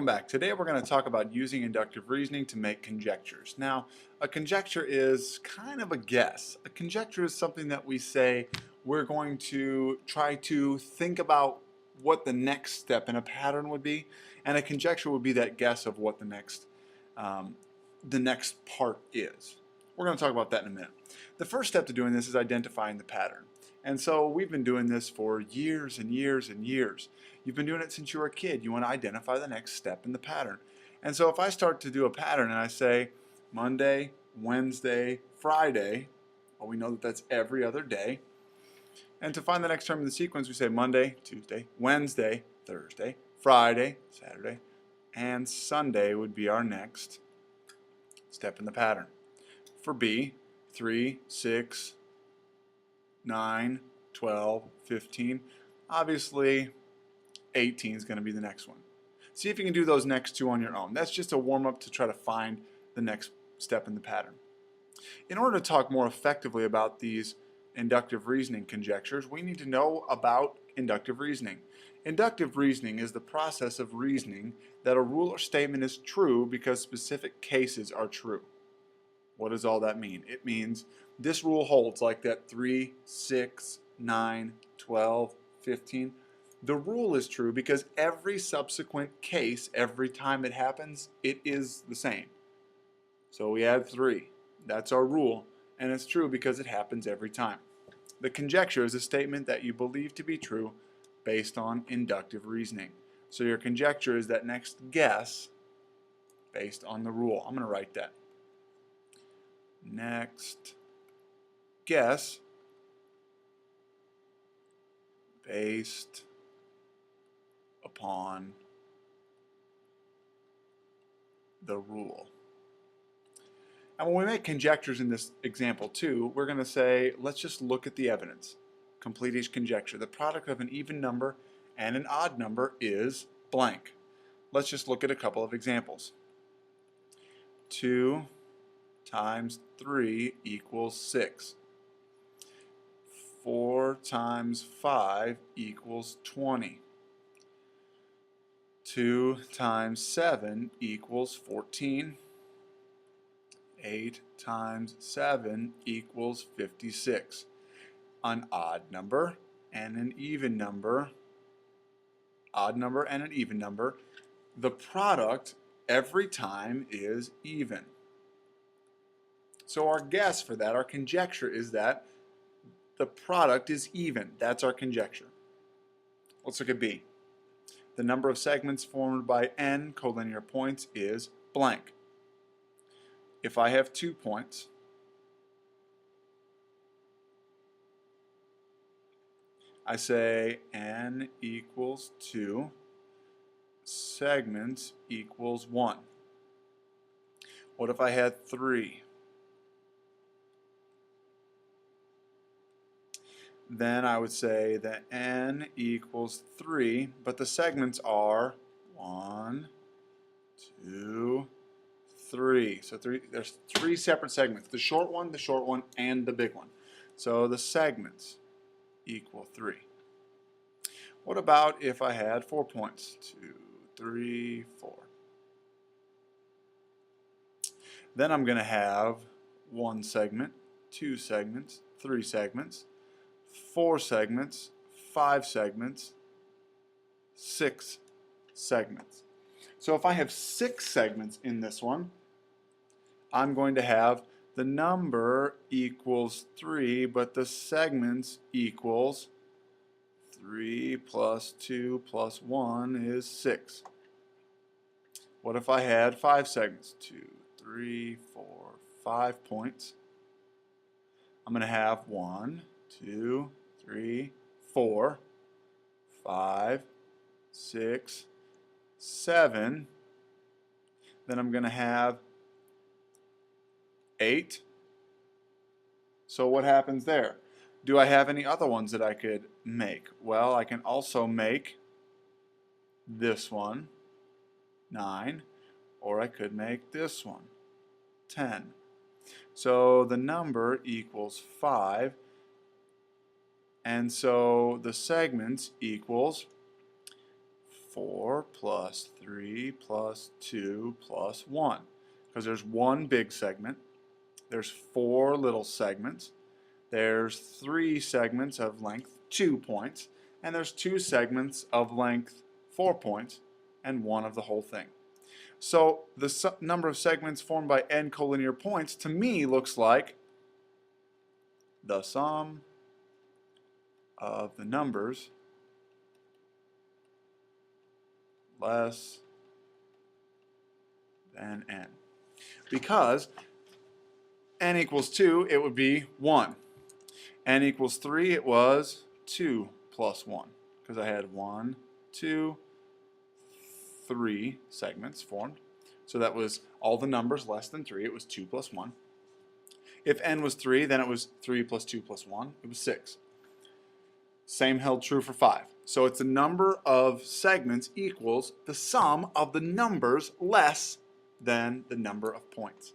Welcome back. Today we're going to talk about using inductive reasoning to make conjectures. Now, a conjecture is kind of a guess. A conjecture is something that we say we're going to try to think about what the next step in a pattern would be, and a conjecture would be that guess of what the next part is. We're going to talk about that in a minute. The first step to doing this is identifying the pattern. And so we've been doing this for years and years and years. You've been doing it since you were a kid. You want to identify the next step in the pattern. And so if I start to do a pattern and I say Monday, Wednesday, Friday, well, we know that that's every other day. And to find the next term in the sequence, we say Monday, Tuesday, Wednesday, Thursday, Friday, Saturday, and Sunday would be our next step in the pattern. For B, 3, 6, 9, 12, 15. Obviously, 18 is going to be the next one. See if you can do those next two on your own. That's just a warm-up to try to find the next step in the pattern. In order to talk more effectively about these inductive reasoning conjectures, we need to know about inductive reasoning. Inductive reasoning is the process of reasoning that a rule or statement is true because specific cases are true. What does all that mean? It means this rule holds like that 3, 6, 9, 12, 15. The rule is true because every subsequent case, every time it happens, it is the same. So we add 3. That's our rule, and it's true because it happens every time. The conjecture is a statement that you believe to be true based on inductive reasoning. So your conjecture is that next guess based on the rule. I'm going to write that. Next guess based upon the rule. And when we make conjectures in this example too, we're going to say, let's just look at the evidence. Complete each conjecture. The product of an even number and an odd number is blank. Let's just look at a couple of examples. 2 times 3 equals 6. 4 times 5 equals 20. 2 times 7 equals 14. 8 times 7 equals 56. An odd number and an even number, odd number and an even number, the product every time is even. So our guess for that, our conjecture is that the product is even. That's our conjecture. Let's look at B. The number of segments formed by n collinear points is blank. If I have 2 points, I say n equals 2, segments equals 1. What if I had 3? Then I would say that n equals 3, but the segments are 1, 2, 3. So there's 3 separate segments. The short one, and the big one. So the segments equal 3. What about if I had 4 points? 2, 3, 4. Then I'm going to have 1 segment, 2 segments, 3 segments, 4 segments, 5 segments, 6 segments. So if I have 6 segments in this one, I'm going to have the number equals 3, but the segments equals 3 plus 2 plus 1 is 6. What if I had 5 segments? 2, 3, 4, 5 points. I'm going to have 1, 2, 3, 4, 5, 6, 7. Then I'm going to have 8. So what happens there? Do I have any other ones that I could make? Well, I can also make this one 9, or I could make this one 10. So the number equals 5, and so the segments equals 4 plus 3 plus 2 plus 1. Because there's one big segment, there's 4 little segments, there's 3 segments of length 2 points, and there's 2 segments of length 4 points, and 1 of the whole thing. So the number of segments formed by n collinear points to me looks like the sum of the numbers less than n. Because n equals 2, it would be 1. N equals 3, it was 2 plus 1. Because I had 1, 2, 3 segments formed. So that was all the numbers less than 3. It was 2 plus 1. If n was 3, then it was 3 plus 2 plus 1. It was 6. Same held true for 5. So it's the number of segments equals the sum of the numbers less than the number of points.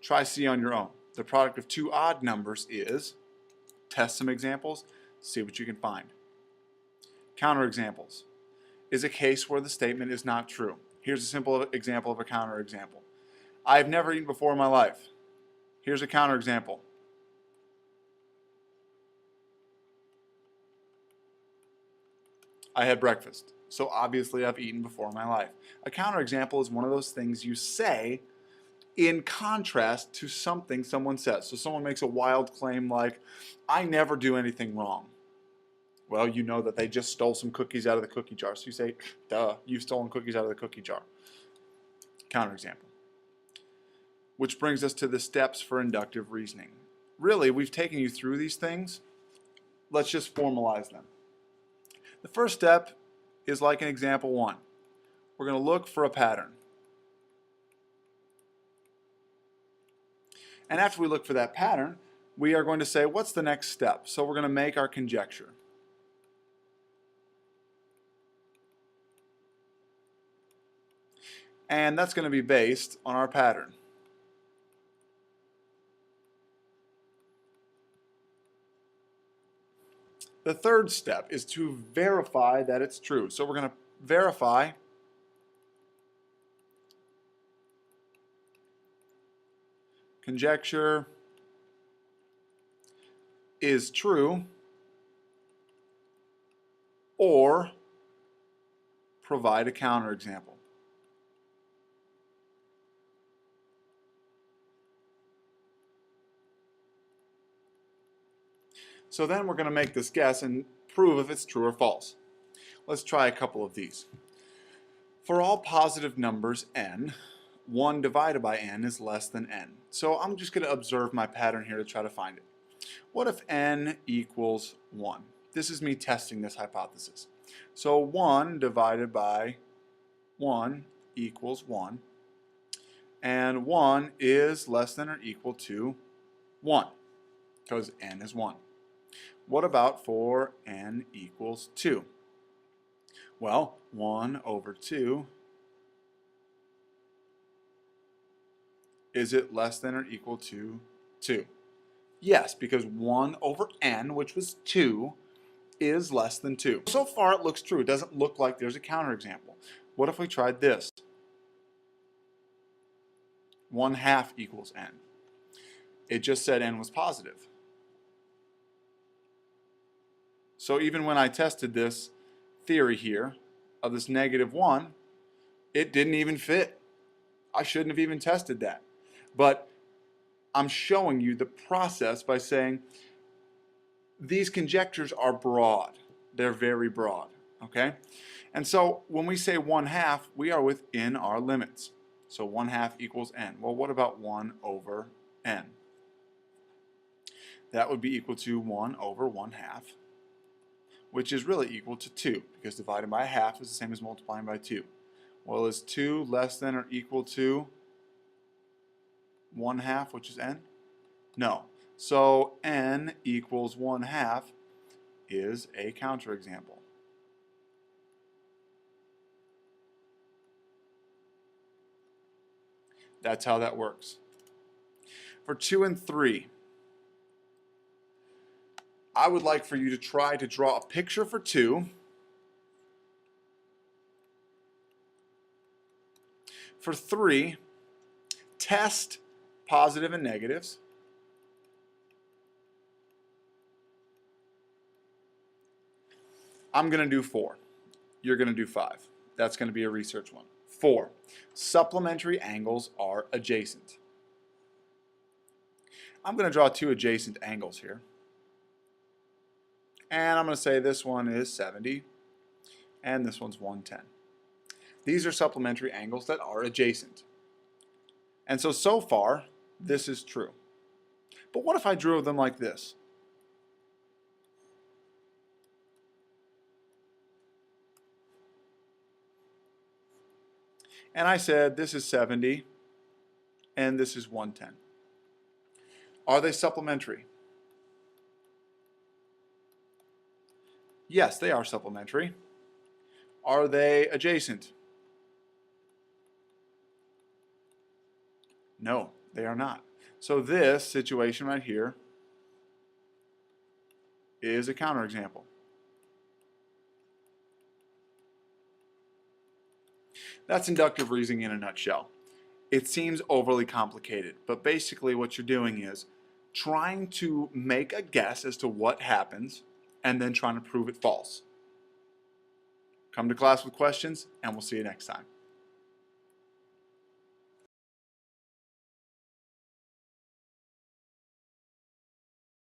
Try C on your own. The product of 2 odd numbers is, test some examples, see what you can find. Counterexamples is a case where the statement is not true. Here's a simple example of a counterexample. I've never eaten before in my life. Here's a counterexample. I had breakfast, so obviously I've eaten before in my life. A counterexample is one of those things you say in contrast to something someone says. So someone makes a wild claim like, I never do anything wrong. Well, you know that they just stole some cookies out of the cookie jar. So you say, duh, you've stolen cookies out of the cookie jar. Counterexample. Which brings us to the steps for inductive reasoning. Really, we've taken you through these things. Let's just formalize them. The first step is like in example 1. We're going to look for a pattern. And after we look for that pattern, we are going to say, what's the next step? So we're going to make our conjecture. And that's going to be based on our pattern. The third step is to verify that it's true. So we're going to verify conjecture is true or provide a counterexample. So then we're going to make this guess and prove if it's true or false. Let's try a couple of these. For all positive numbers n, 1 divided by n is less than n. So I'm just going to observe my pattern here to try to find it. What if n equals 1? This is me testing this hypothesis. So 1 divided by 1 equals 1. And 1 is less than or equal to 1, because n is 1. What about for n equals 2? Well, 1 over 2, is it less than or equal to 2? Yes, because 1 over n, which was 2, is less than 2. So far it looks true. It doesn't look like there's a counterexample. What if we tried this? 1/2 equals n. It just said n was positive. So even when I tested this theory here of this -1, it didn't even fit. I shouldn't have even tested that. But I'm showing you the process by saying these conjectures are broad. They're very broad, okay? And so when we say 1/2, we are within our limits. So 1/2 equals n. Well, what about 1 over n? That would be equal to 1 over 1/2, which is really equal to 2, because dividing by a half is the same as multiplying by 2. Well, is 2 less than or equal to 1/2, which is n? No. So n equals 1/2 is a counterexample. That's how that works. For 2 and 3, I would like for you to try to draw a picture for 2 For 3, test positive and negatives. I'm going to do 4. You're going to do 5. That's going to be a research one. 4, supplementary angles are adjacent. I'm going to draw 2 adjacent angles here. And I'm going to say this one is 70 and this one's 110. These are supplementary angles that are adjacent. And so far, this is true. But what if I drew them like this? And I said this is 70 and this is 110. Are they supplementary? Yes, they are supplementary. Are they adjacent? No, they are not. So this situation right here is a counterexample. That's inductive reasoning in a nutshell. It seems overly complicated, but basically what you're doing is trying to make a guess as to what happens and then trying to prove it false. Come to class with questions, and we'll see you next time.